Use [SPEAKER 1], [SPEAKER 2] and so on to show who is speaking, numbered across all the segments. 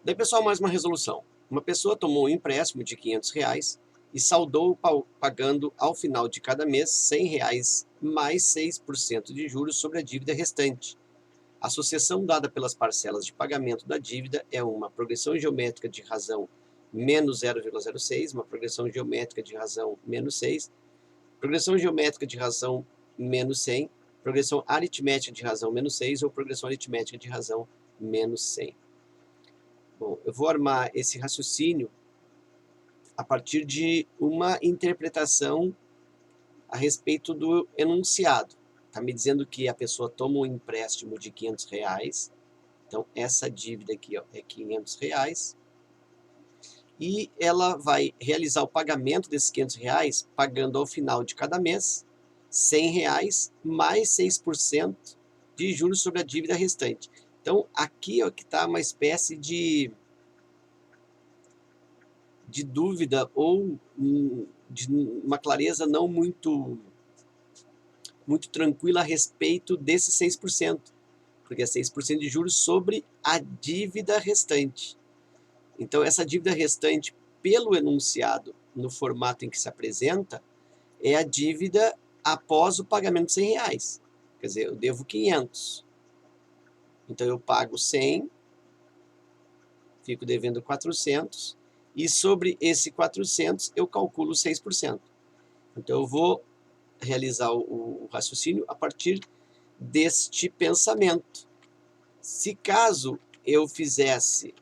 [SPEAKER 1] Daí, pessoal, mais uma resolução. Uma pessoa tomou um empréstimo de R$ 500 e saldou pagando ao final de cada mês R$ 100 mais 6% de juros sobre a dívida restante. A sucessão dada pelas parcelas de pagamento da dívida é uma progressão geométrica de razão menos 0,06, uma progressão geométrica de razão menos 6, progressão geométrica de razão menos 100, progressão aritmética de razão menos 6 ou progressão aritmética de razão menos 100. Bom, eu vou armar esse raciocínio a partir de uma interpretação a respeito do enunciado. Está me dizendo que a pessoa toma um empréstimo de R$ 500, então essa dívida aqui ó, é R$ 500, e ela vai realizar o pagamento desses R$ 500, pagando ao final de cada mês R$ 100 mais 6% de juros sobre a dívida restante. Então aqui ó, que está uma espécie de dúvida ou de uma clareza não muito tranquila a respeito desses 6%, porque é 6% de juros sobre a dívida restante. Então, essa dívida restante, pelo enunciado, no formato em que se apresenta, é a dívida após o pagamento de R$ 100. Quer dizer, eu devo 500. Então, eu pago 100, fico devendo 400, e sobre esse 400 eu calculo 6%. Então eu vou realizar o raciocínio a partir deste pensamento. Se caso eu fizesse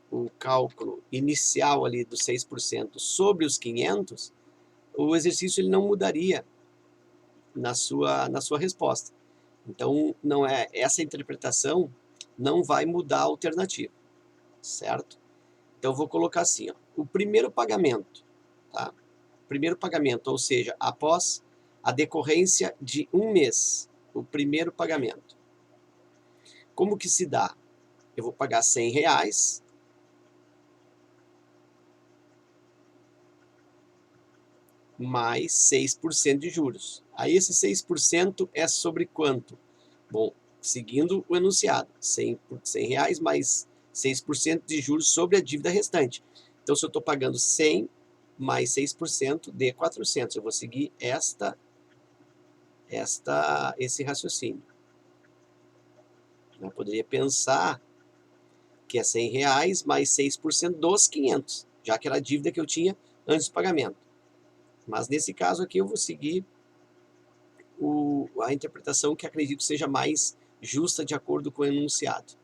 [SPEAKER 1] o cálculo inicial ali dos 6% sobre os 500, o exercício ele não mudaria na sua resposta. Então não é essa interpretação não vai mudar a alternativa, certo? Então eu vou colocar assim, ó, o primeiro pagamento, tá? Primeiro pagamento, ou seja, após a decorrência de um mês, o primeiro pagamento. Como que se dá? Eu vou pagar R$ 100 mais 6% de juros. Aí esse 6% é sobre quanto? Bom, seguindo o enunciado, R$ 100 mais 6% de juros sobre a dívida restante. Então, se eu estou pagando 100 mais 6% de 400, eu vou seguir esse raciocínio. Eu poderia pensar que é R$ 100 mais 6% dos 500, já que era a dívida que eu tinha antes do pagamento. Mas nesse caso aqui eu vou seguir a interpretação que acredito seja mais justa de acordo com o enunciado.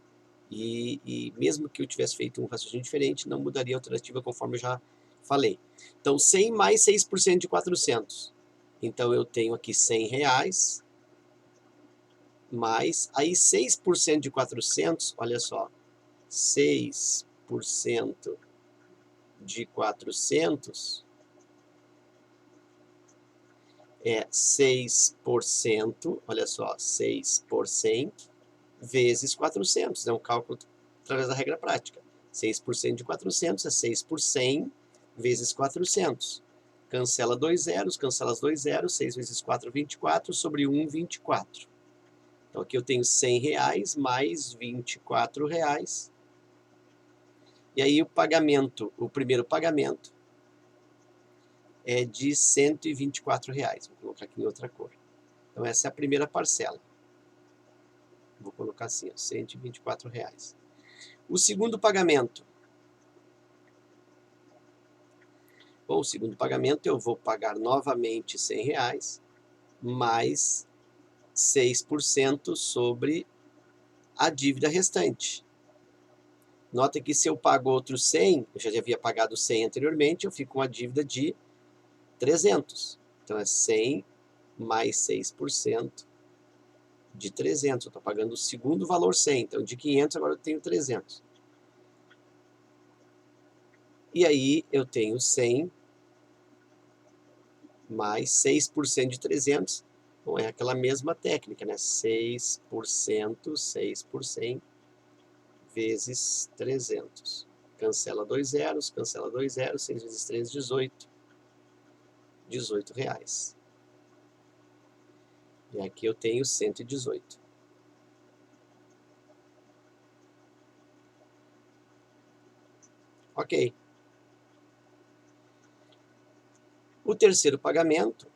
[SPEAKER 1] E mesmo que eu tivesse feito um raciocínio diferente, não mudaria a alternativa conforme eu já falei. Então, 100 mais 6% de 400. Então, eu tenho aqui R$ 100 mais, aí 6% de 400, olha só, 6% de 400 é 6%, olha só, 6 por 100 vezes 400, é um cálculo através da regra prática. 6% de 400 é 6 por 100 vezes 400. Cancela 2 zeros, cancela as 2 zeros, 6 vezes 4, 24, sobre 1, 24. Então aqui eu tenho R$ 100 mais R$ 24. E aí o pagamento, o primeiro pagamento, é de R$ 124. Vou colocar aqui em outra cor. Então essa é a primeira parcela. Vou colocar assim, ó, R$ 124. O segundo pagamento. Bom, o segundo pagamento eu vou pagar novamente R$ 100 mais 6% sobre a dívida restante. Nota que se eu pago outros 100, eu já havia pagado 100 anteriormente, eu fico com a dívida de 300. Então é 100 mais 6% de 300. Eu estou pagando o segundo valor 100. Então de 500 agora eu tenho 300. E aí eu tenho 100 mais 6% de 300. Bom, é aquela mesma técnica, né? 6%, 6 por 100 vezes 300. Cancela 2 zeros, cancela 2 zeros, 6 vezes 3, 18. R$ 18. E aqui eu tenho 118. Ok. O terceiro pagamento,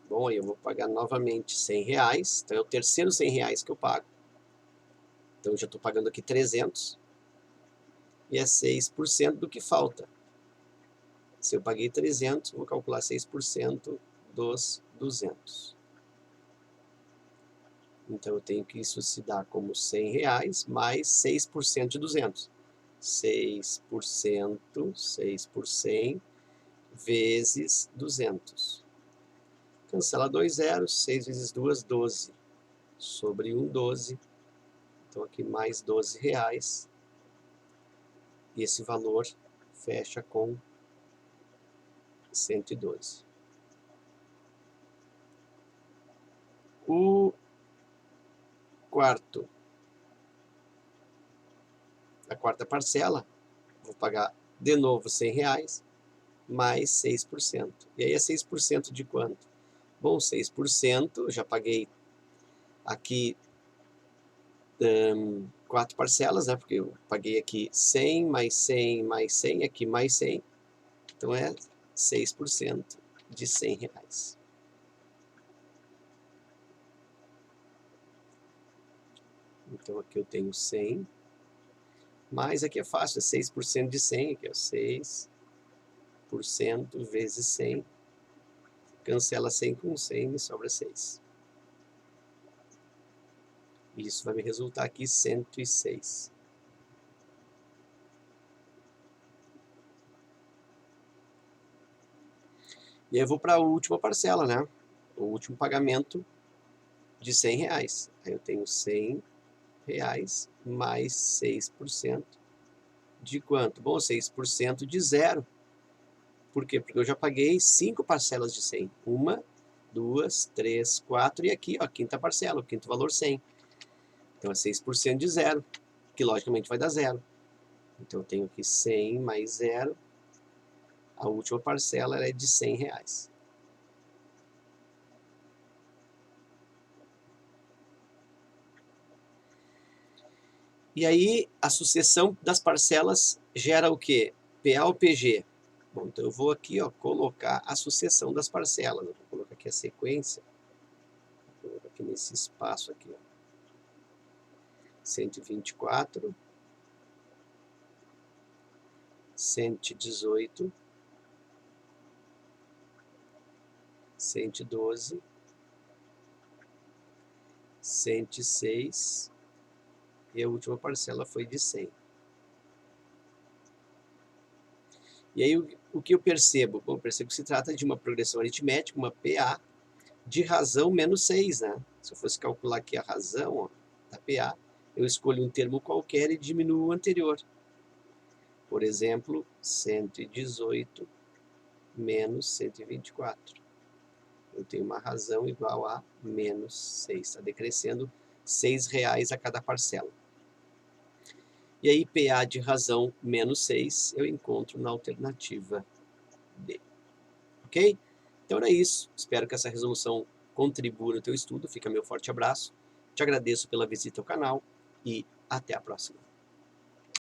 [SPEAKER 1] bom, aí eu vou pagar novamente R$100, então é o terceiro R$100 que eu pago. Então eu já estou pagando aqui 300, e é 6% do que falta. Se eu paguei 300, vou calcular 6% dos 200. Então eu tenho que isso se dá como R$100 mais 6% de 200. 6%, 6 por 100, vezes 200. Cancela 2 zeros, 6 vezes 2, 12. Sobre 1, 12. Então aqui mais R$12. E esse valor fecha com 112. O quarto, a quarta parcela, vou pagar de novo R$100 mais 6%. E aí é 6% de quanto? Bom, 6%, já paguei aqui 4 parcelas, né? Porque eu paguei aqui 100 mais 100 mais 100, aqui mais 100. Então é 6% de R$100. Então aqui eu tenho 100, mas aqui é fácil, é 6% de 100, aqui é 6% vezes 100. Cancela 100 com 100, me sobra 6. E isso vai me resultar aqui 106. E aí eu vou para a última parcela, né? O último pagamento de R$100. Aí eu tenho R$100 mais 6% de quanto? Bom, 6% de zero. Por quê? Porque eu já paguei 5 parcelas de 100. 1, 2, 3, 4 e aqui, ó, a quinta parcela, o quinto valor 100. Então é 6% de zero, que logicamente vai dar zero. Então eu tenho aqui 100 mais zero. A última parcela é de R$100. E aí a sucessão das parcelas gera o quê? PA ou PG? Bom, então eu vou aqui, ó, colocar a sucessão das parcelas. Eu vou colocar aqui a sequência. Vou colocar aqui nesse espaço aqui, ó. 124, 118, 112, 106 e a última parcela foi de 100. E aí o que eu percebo? Bom, eu percebo que se trata de uma progressão aritmética, uma PA, de razão menos 6, né? Se eu fosse calcular aqui a razão, ó, da PA, eu escolho um termo qualquer e diminuo o anterior. Por exemplo, 118 menos 124. Eu tenho uma razão igual a menos 6. Está decrescendo R$6 a cada parcela. E aí, PA de razão menos 6, eu encontro na alternativa D. Ok? Então era isso. Espero que essa resolução contribua no teu estudo. Fica meu forte abraço. Te agradeço pela visita ao canal e até a próxima.